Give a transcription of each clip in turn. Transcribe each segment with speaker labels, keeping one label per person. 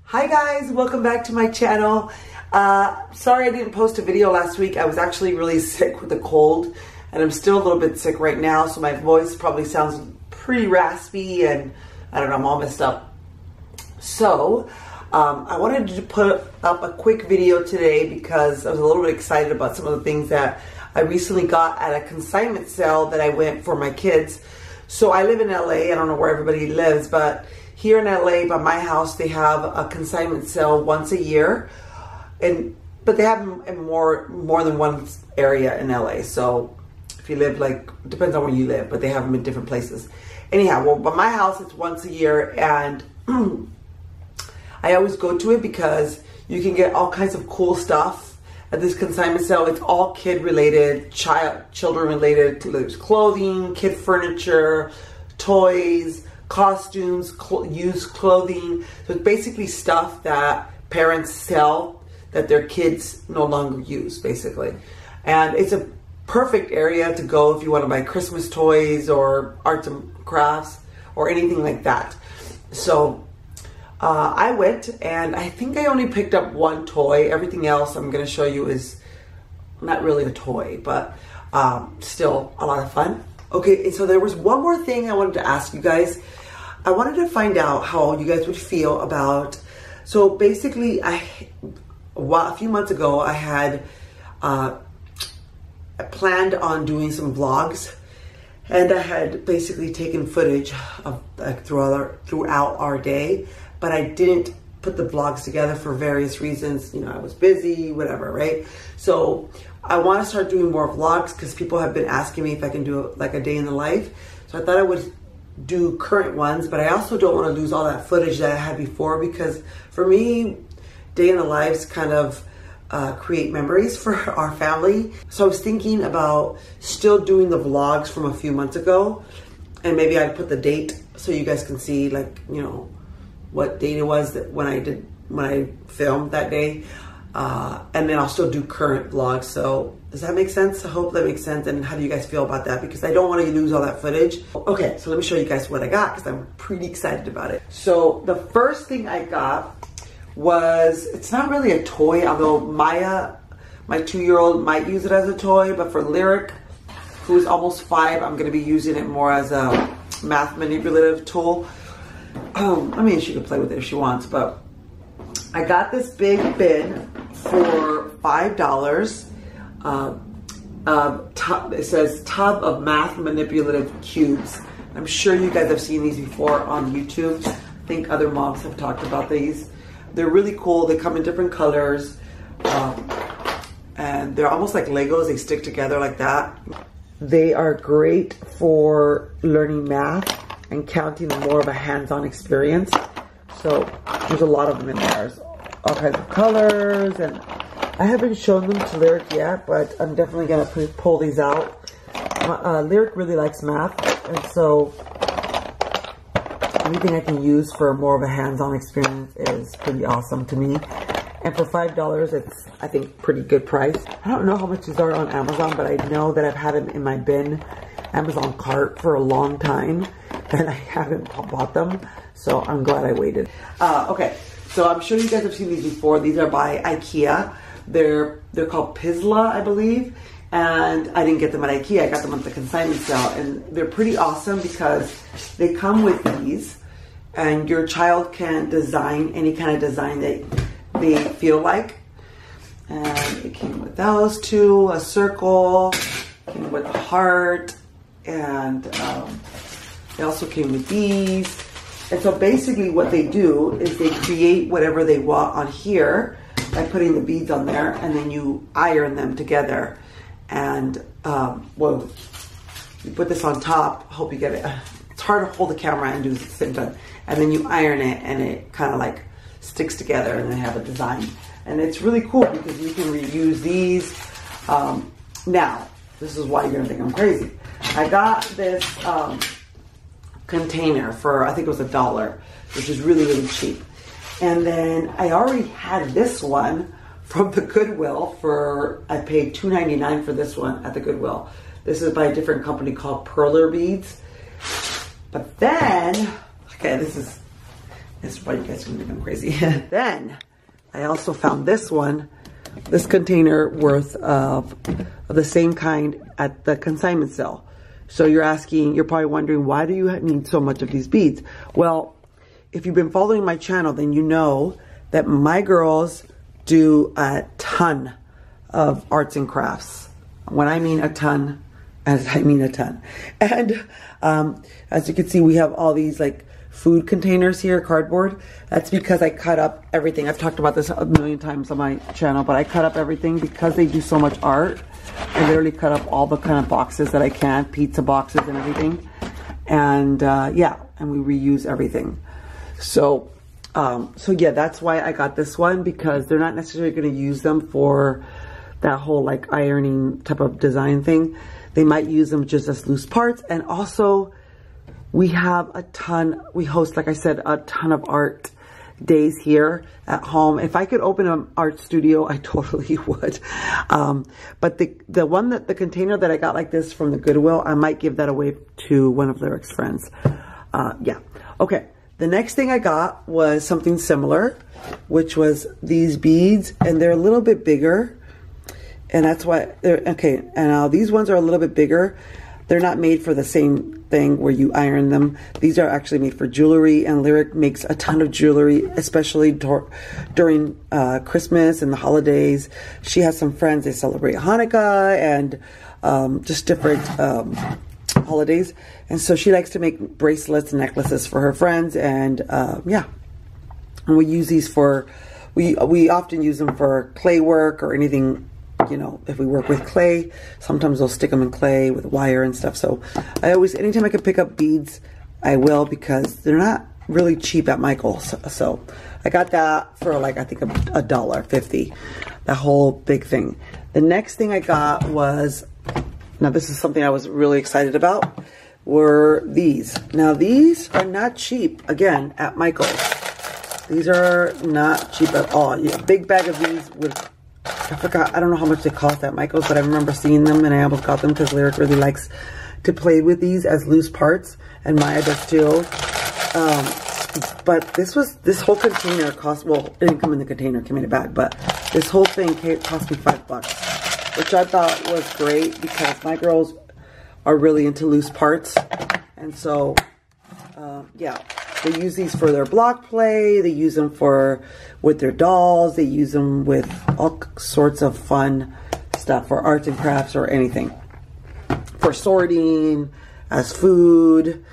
Speaker 1: Hi guys, welcome back to my channel. Sorry I didn't post a video last week. I was actually really sick with a cold and I'm still a little bit sick right now, so my voice probably sounds pretty raspy and I don't know, I'm all messed up. So I wanted to put up a quick video today because I was a little bit excited about some of the things that I recently got at a consignment sale that I went for my kids. So I live in LA. I don't know where everybody lives, but here in LA by my house they have a consignment sale once a year, but they have them in more than one area in LA. So if you live, like, depends on where you live, but they have them in different places. Anyhow, well, by my house it's once a year, and I always go to it because you can get all kinds of cool stuff at this consignment sale. It's all kid related, children related. There's clothing, kid furniture, toys, costumes, used clothing. So it's basically stuff that parents sell that their kids no longer use, basically. And it's a perfect area to go if you want to buy Christmas toys or arts and crafts or anything like that. So I went, and I think I only picked up one toy. Everything else I'm going to show you is not really a toy, but still a lot of fun. Okay, and so there was one more thing I wanted to ask you guys. I wanted to find out how you guys would feel about, so basically a few months ago I had planned on doing some vlogs, and I had basically taken footage of throughout our day, but I didn't put the vlogs together for various reasons. You know, I was busy, whatever, right? So I want to start doing more vlogs because people have been asking me if I can do like a day in the life. So I thought I would do current ones, but I also don't want to lose all that footage that I had before, because for me, day in the lives kind of create memories for our family. So I was thinking about still doing the vlogs from a few months ago, and maybe I'd put the date so you guys can see, like, you know, what date it was that when I filmed that day, and then I'll still do current vlogs. So does that make sense? I hope that makes sense. And how do you guys feel about that? Because I don't want to lose all that footage. Okay, so let me show you guys what I got because I'm pretty excited about it. So the first thing I got was, it's not really a toy, although Maya, my 2-year-old, might use it as a toy, but for Lyric, who is almost 5, I'm going to be using it more as a math manipulative tool. I mean, she can play with it if she wants, but I got this big bin for $5. It says tub of math manipulative cubes. I'm sure you guys have seen these before on YouTube. I think other moms have talked about these. They're really cool. They come in different colors, and they're almost like Legos. They stick together like that. They are great for learning math and counting, more of a hands-on experience. So there's a lot of them in there. There's all kinds of colors, and I haven't shown them to Lyric yet, but I'm definitely gonna pull these out. Lyric really likes math, and so anything I can use for more of a hands-on experience is pretty awesome to me. And for $5, it's, I think, pretty good price. I don't know how much these are on Amazon, but I know that I've had them in my bin Amazon cart for a long time, and I haven't bought them, so I'm glad I waited. Okay, so I'm sure you guys have seen these before. These are by IKEA. They're called Pizla, I believe, and I didn't get them at IKEA. I got them at the consignment sale, and they're pretty awesome because they come with these, and your child can design any kind of design that they feel like. And it came with those two, a circle, came with a heart, and they also came with these. And so basically what they do is they create whatever they want on here by putting the beads on there, and then you iron them together. And well, you put this on top. Hope you get it. It's hard to hold the camera and do this at the same time. And then you iron it, and it kind of like sticks together, and then have a design. And it's really cool because you can reuse these. Now, this is why you're gonna think I'm crazy. I got this container for, I think it was $1, which is really, really cheap. And then I already had this one from the Goodwill for, I paid $2.99 for this one at the Goodwill. This is by a different company called Perler Beads. But then, okay, this is It's why you guys are gonna think I'm crazy. Then I also found this one, this container worth of the same kind at the consignment sale. So you're probably wondering, why do you need so much of these beads? Well, if you've been following my channel, then you know that my girls do a ton of arts and crafts. When I mean a ton, as I mean a ton. And as you can see, we have all these like food containers here, cardboard. That's because I cut up everything. I've talked about this a million times on my channel, but I cut up everything because they do so much art. I literally cut up all the kind of boxes that I can, pizza boxes and everything. And yeah, and we reuse everything. So yeah, that's why I got this one, because they're not necessarily going to use them for that whole like ironing type of design thing. They might use them just as loose parts. And also we have a ton, we host, like I said, a ton of art days here at home. If I could open an art studio, I totally would. But the container that I got like this from the Goodwill, I might give that away to one of Lyric's friends. Yeah. Okay. The next thing I got was something similar, which was these beads, and they're a little bit bigger. And that's why they're, okay, and now these ones are a little bit bigger. They're not made for the same thing where you iron them. These are actually made for jewelry, and Lyric makes a ton of jewelry, especially during Christmas and the holidays. She has some friends, they celebrate Hanukkah and just different holidays. And so she likes to make bracelets and necklaces for her friends, and yeah. And we use these for, we often use them for clay work or anything. You know, if we work with clay, sometimes they'll stick them in clay with wire and stuff. So I always, anytime I can pick up beads, I will, because they're not really cheap at Michael's. So I got that for like, I think $1.50, that whole big thing. The next thing I got was, now this is something I was really excited about, were these. Now these are not cheap, again, at Michael's. These are not cheap at all. A big bag of these would, I forgot, I don't know how much they cost at Michael's, but I remember seeing them and I almost got them because Lyric really likes to play with these as loose parts, and Maya does too. But this whole container cost, well, it didn't come in the container, it came in a bag, but this whole thing cost me $5, which I thought was great because my girls are really into loose parts. And so, yeah. They use these for their block play. They use them with their dolls. They use them with all sorts of fun stuff for arts and crafts or anything. For sorting, as food,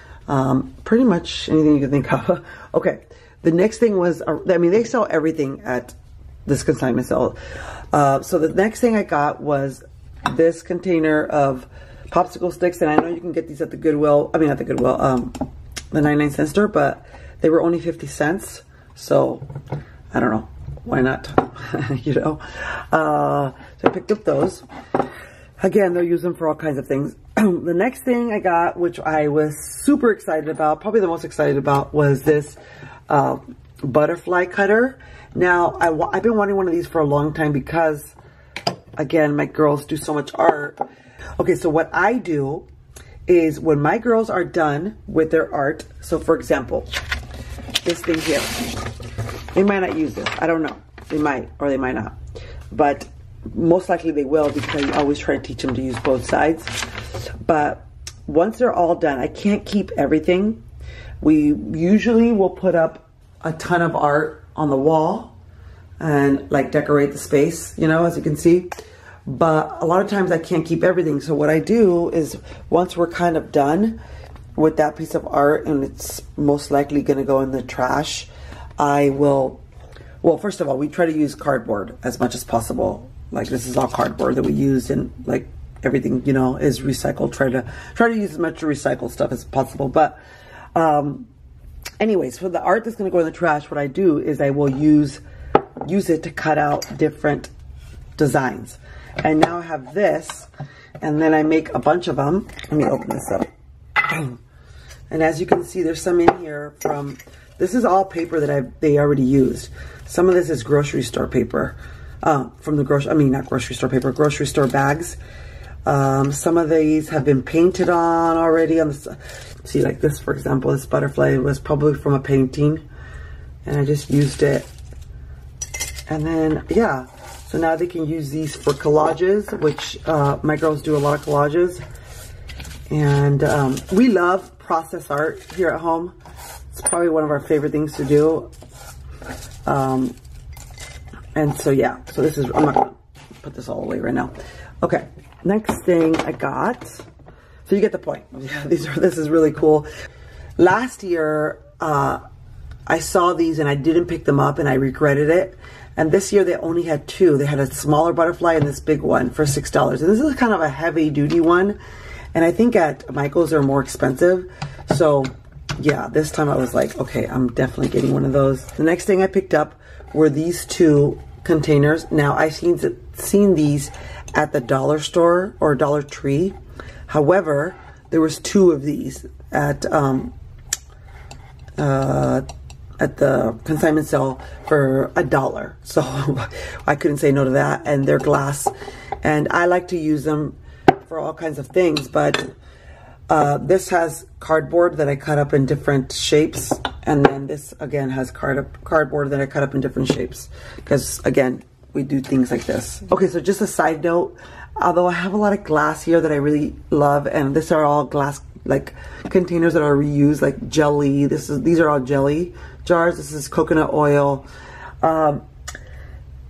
Speaker 1: pretty much anything you can think of. Okay, the next thing was, I mean, they sell everything at this consignment sale. So the next thing I got was this container of popsicle sticks, and I know you can get these at the Goodwill. I mean, at the Goodwill. The 99-cent store, but they were only 50 cents. So I don't know, why not? You know, so I picked up those. Again, they'll use them for all kinds of things. The next thing I got, which I was super excited about, probably the most excited about, was this butterfly cutter. Now I've been wanting one of these for a long time because, again, my girls do so much art. Okay, so what I do is when my girls are done with their art, so for example, this thing here, they might not use this, I don't know, they might or they might not, but most likely they will, because I always try to teach them to use both sides. But once they're all done, I can't keep everything. We usually will put up a ton of art on the wall and like decorate the space, you know, as you can see. But a lot of times I can't keep everything. So what I do is, once we're kind of done with that piece of art and it's most likely going to go in the trash, I will, well, first of all, we try to use cardboard as much as possible. Like this is all cardboard that we use, and like everything, you know, is recycled. Try to use as much recycled stuff as possible. But anyways, for the art that's going to go in the trash, what I do is I will use it to cut out different designs. And now I have this, and then I make a bunch of them. Let me open this up. And as you can see, there's some in here from, this is all paper that they already used. Some of this is grocery store paper, from the grocery store bags. Some of these have been painted on already. See, like this, for example, this butterfly was probably from a painting. and I just used it. And then, yeah, so now they can use these for collages, which my girls do a lot of collages. And we love process art here at home. It's probably one of our favorite things to do. And so, yeah, so this is, I'm not gonna put this all away right now. Okay, next thing I got, so you get the point. Yeah, this is really cool. Last year, I saw these and I didn't pick them up and I regretted it. And this year they only had two. They had a smaller butterfly and this big one for $6. And this is kind of a heavy duty one. And I think at Michael's they're more expensive. So yeah, this time I was like, okay, I'm definitely getting one of those. The next thing I picked up were these two containers. Now I've seen these at the dollar store or Dollar Tree. However, there was two of these at the consignment sale for $1. So I couldn't say no to that. And they're glass. And I like to use them for all kinds of things. But this has cardboard that I cut up in different shapes. And then this, again, has cardboard that I cut up in different shapes. Because, again, we do things like this. Okay, so just a side note. Although I have a lot of glass here that I really love. And these are all glass, like, containers that are reused, like jelly. These are all jelly jars. This is coconut oil.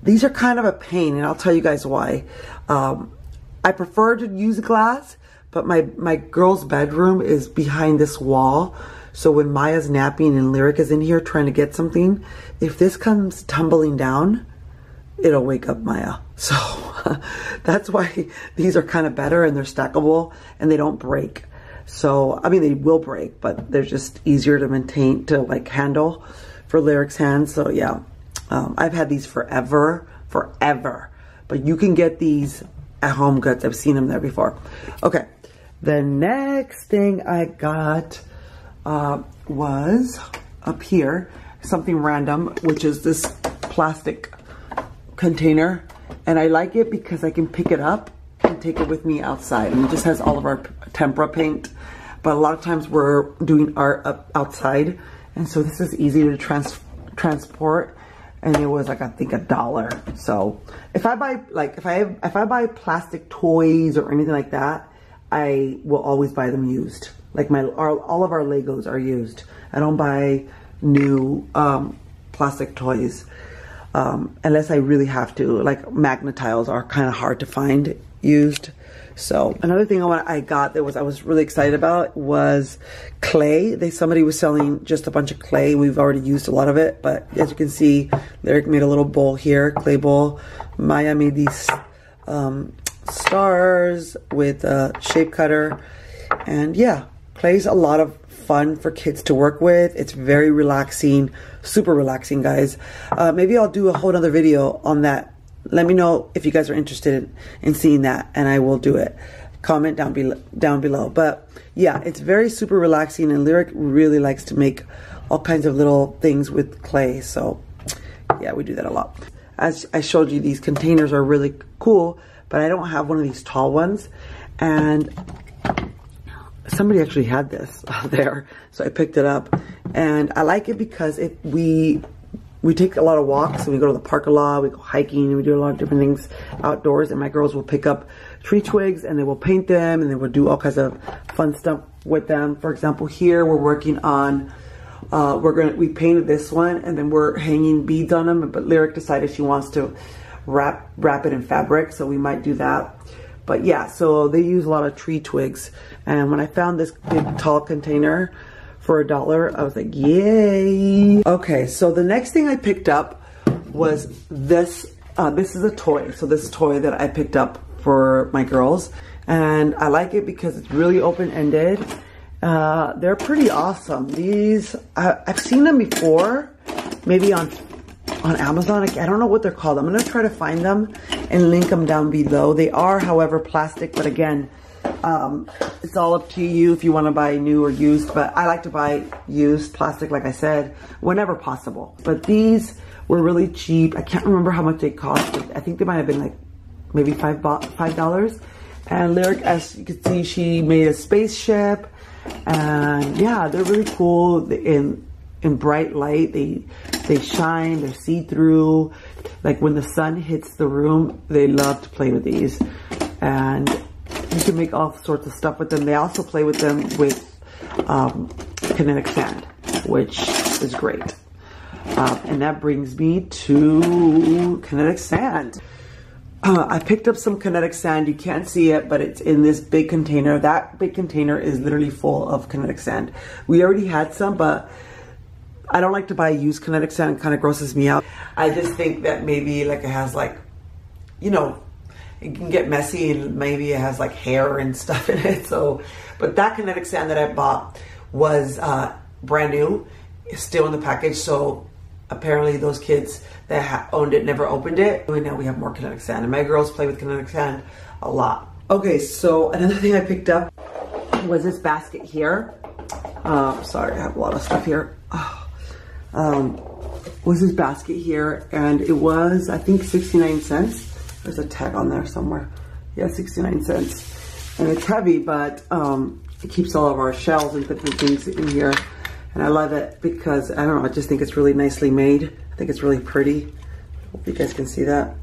Speaker 1: These are kind of a pain, and I'll tell you guys why. I prefer to use glass, but my girl's bedroom is behind this wall. So when Maya's napping and Lyric is in here trying to get something, if this comes tumbling down, it'll wake up Maya. So that's why these are kind of better, and they're stackable and they don't break. So, I mean, they will break, but they're just easier to maintain, to like handle for Lyric's hands. So yeah, I've had these forever. But you can get these at Home Goods. I've seen them there before. Okay, the next thing I got was up here, something random, which is this plastic container. And I like it because I can pick it up and take it with me outside. And it just has all of our tempera paint. But a lot of times we're doing art outside. And so this is easy to transport. And it was like, I think $1. So if I buy, like, if I buy plastic toys or anything like that, I will always buy them used. Like all of our Legos are used. I don't buy new plastic toys unless I really have to. Like magnet tiles are kind of hard to find used. So another thing I got that I was really excited about was clay. Somebody was selling just a bunch of clay. We've already used a lot of it, but as you can see, Lyric made a little bowl here, clay bowl. Maya made these stars with a shape cutter. And yeah, clay's a lot of fun for kids to work with. It's very relaxing, super relaxing, guys. Maybe I'll do a whole other video on that. Let me know if you guys are interested in seeing that, and I will do it. Comment down below. But yeah, it's very super relaxing, and Lyric really likes to make all kinds of little things with clay. So yeah, we do that a lot. As I showed you, these containers are really cool, but I don't have one of these tall ones. And somebody actually had this there, so I picked it up. And I like it because we take a lot of walks, and we go to the park a lot, we go hiking, and we do a lot of different things outdoors, and my girls will pick up tree twigs and they will paint them, and they will do all kinds of fun stuff with them. For example, here we're working on, we painted this one, and then we're hanging beads on them, but Lyric decided she wants to wrap it in fabric, so we might do that. But yeah, so they use a lot of tree twigs, and when I found this big tall container for $1, I was like, yay. Okay, so the next thing I picked up was this. This is a toy. So this toy that I picked up for my girls. And I like it because it's really open-ended. They're pretty awesome. These, I've seen them before, maybe on Amazon. I don't know what they're called. I'm gonna try to find them and link them down below. They are, however, plastic, but again, it's all up to you if you want to buy new or used, but I like to buy used plastic, like I said, whenever possible. But these were really cheap. I can't remember how much they cost, but I think they might have been like maybe $5. And Lyric, as you can see, she made a spaceship, and yeah, they're really cool. In bright light, they They shine, they're see-through. Like when the sun hits the room, they love to play with these. And you can make all sorts of stuff with them. They also play with them with kinetic sand, which is great. And that brings me to kinetic sand. I picked up some kinetic sand. You can't see it, but it's in this big container. That big container is literally full of kinetic sand. We already had some, but I don't like to buy used kinetic sand. It kind of grosses me out. I just think that maybe like it has like, you know, it can get messy and maybe it has like hair and stuff in it. So, but that kinetic sand that I bought was brand new, still in the package. So apparently those kids that owned it never opened it. And now we have more kinetic sand. And my girls play with kinetic sand a lot. Okay, so another thing I picked up was this basket here. Sorry, I have a lot of stuff here. Was this basket here, and it was, I think, 69 cents. There's a tag on there somewhere. Yeah, 69 cents. And it's heavy, but it keeps all of our shells and different things in here. And I love it because, I don't know, I just think it's really nicely made. I think it's really pretty. Hope you guys can see that.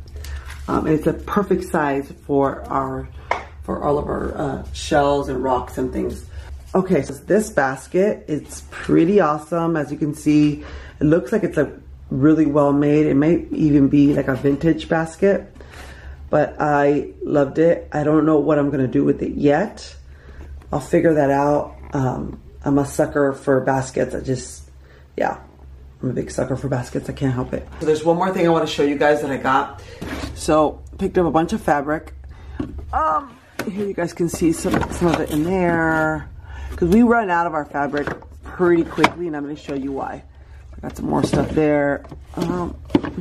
Speaker 1: And it's a perfect size for all of our shells and rocks and things. Okay, so this basket, it's pretty awesome. As you can see, it looks like it's like really well made. It might even be like a vintage basket, but I loved it. I don't know what I'm gonna do with it yet. I'll figure that out. I'm a sucker for baskets. Yeah, I'm a big sucker for baskets. I can't help it. So there's one more thing I want to show you guys that I got. So picked up a bunch of fabric. Here you guys can see some of it in there, because we run out of our fabric pretty quickly, and I'm going to show you why. I got some more stuff there,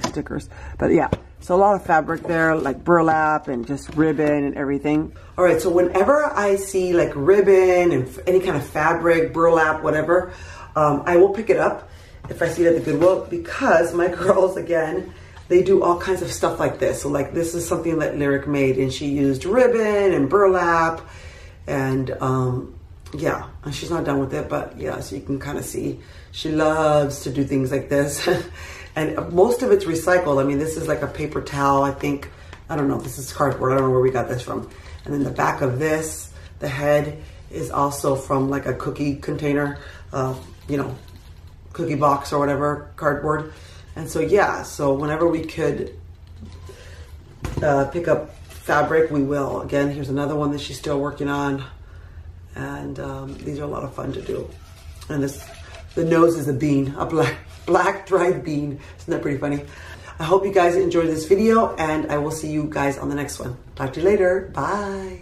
Speaker 1: stickers, but yeah. So a lot of fabric there, like burlap and just ribbon and everything. All right, so whenever I see like ribbon and any kind of fabric, burlap, whatever, I will pick it up if I see it at the Goodwill, because my girls, again, they do all kinds of stuff like this. So like this is something that Lyric made, and she used ribbon and burlap, and yeah, and she's not done with it, but yeah, so you can kind of see she loves to do things like this. And most of it's recycled. I mean, this is like a paper towel, I think. I don't know, this is cardboard. I don't know where we got this from. And then the back of this, the head, is also from like a cookie container, you know, cookie box or whatever, cardboard. And so, yeah, so whenever we could pick up fabric, we will. Again, here's another one that she's still working on. And these are a lot of fun to do. And the nose is a bean, a black dried bean. Isn't that pretty funny? I hope you guys enjoyed this video, and I will see you guys on the next one. Talk to you later. Bye.